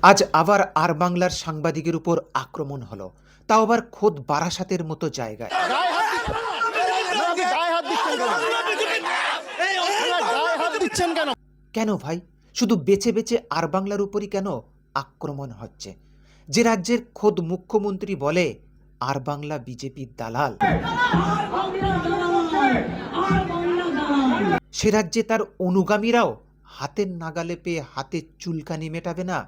আজ আবার আর বাংলার সাংবাদিকের উপর আক্রমণ হলো, তাও আবার খোদ বারাসাতের মতো জায়গায়। গায়ে হাত দিচ্ছেন কেন? গায়ে হাত দিচ্ছেন কেন? গায়ে হাত দিচ্ছেন কেন? কেন ভাই, শুধু বেছে বেছে আর বাংলার উপরই কেন আক্রমণ হচ্ছে? যে রাজ্যের খোদ মুখ্যমন্ত্রী বলে আর বাংলা বিজেপির দালাল, সে রাজ্যে তার অনুগামীরাও হাতের নাগালে পেয়ে হাতে চুলকানি মেটাবে না,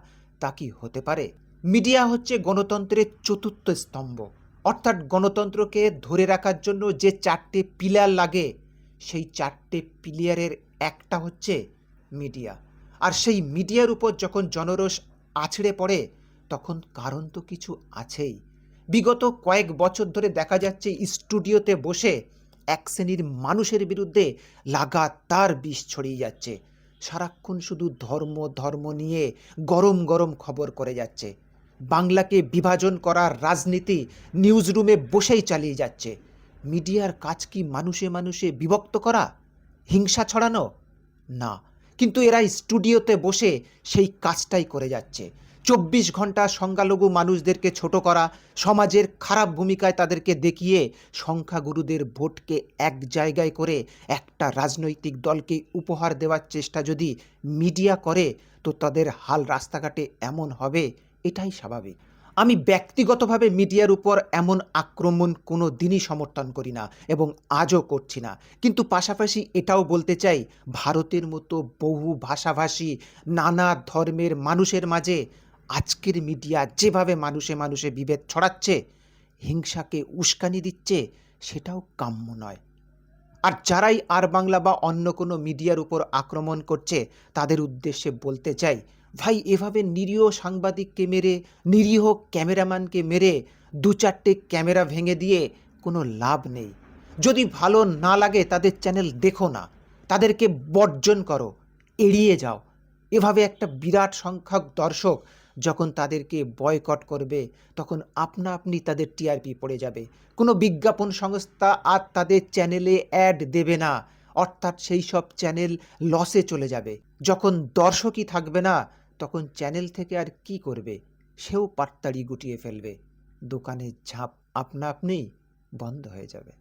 তা কি হতে পারে? মিডিয়া হচ্ছে গণতন্ত্রের চতুর্থ স্তম্ভ, অর্থাৎ গণতন্ত্রকে ধরে রাখার জন্য যে চারটে পিলার লাগে, সেই চারটে পিলারের একটা হচ্ছে মিডিয়া। আর সেই মিডিয়ার উপর যখন জনরোষ আছড়ে পড়ে, তখন কারণ তো কিছু আছেই। বিগত কয়েক বছর ধরে দেখা যাচ্ছে স্টুডিওতে বসে এক শ্রেণীর মানুষের বিরুদ্ধে লাগাতার বিষ ছড়িয়ে যাচ্ছে। সারাক্ষণ শুধু ধর্ম ধর্ম নিয়ে গরম গরম খবর করে যাচ্ছে। বাংলাকে বিভাজন করার রাজনীতি নিউজ রুমে বসেই চালিয়ে যাচ্ছে। মিডিয়ার কাজ কি মানুষে মানুষে বিভক্ত করা, হিংসা ছড়ানো? না, কিন্তু এরা স্টুডিওতে বসে সেই কাজটাই করে যাচ্ছে। 24 ঘন্টা সংখ্যালঘু মানুষদেরকে ছোট করা, সমাজের খারাপ ভূমিকায় তাদেরকে দেখিয়ে সংখ্যাগুরুদের ভোটকে এক জায়গায় করে একটা রাজনৈতিক দলকে উপহার দেওয়ার চেষ্টা যদি মিডিয়া করে, তো তাদের হাল রাস্তাঘাটে এমন হবে, এটাই স্বাভাবিক। আমি ব্যক্তিগতভাবে মিডিয়ার উপর এমন আক্রমণ কোনো দিনই সমর্থন করি না এবং আজও করছি না, কিন্তু পাশাপাশি এটাও বলতে চাই, ভারতের মতো বহু ভাষাভাষী নানা ধর্মের মানুষের মাঝে আজকের মিডিয়া যেভাবে মানুষে মানুষে বিভেদ ছড়াচ্ছে, হিংসাকে উস্কানি দিচ্ছে, সেটাও কাম্য নয়। আর যারাই আর বাংলা বা অন্য কোনো মিডিয়ার উপর আক্রমণ করছে, তাদের উদ্দেশ্যে বলতে চাই, ভাই, এভাবে নিরীহ সাংবাদিককে মেরে, নিরীহ ক্যামেরাম্যানকে মেরে, দু চারটে ক্যামেরা ভেঙে দিয়ে কোনো লাভ নেই। যদি ভালো না লাগে তাদের চ্যানেল দেখো না, তাদেরকে বর্জন করো, এড়িয়ে যাও। এভাবে একটা বিরাট সংখ্যক দর্শক যখন তাদেরকে বয়কট করবে, তখন আপনা আপনি তাদের টিআরপি পড়ে যাবে। কোনো বিজ্ঞাপন সংস্থা আর তাদের চ্যানেলে অ্যাড দেবে না, অর্থাৎ সেই সব চ্যানেল লসে চলে যাবে। যখন দর্শকই থাকবে না, তখন চ্যানেল থেকে আর কি করবে? সেও পাটতাড়ি গুটিয়ে ফেলবে। দোকানের ঝাঁপ আপনা আপনিই বন্ধ হয়ে যাবে।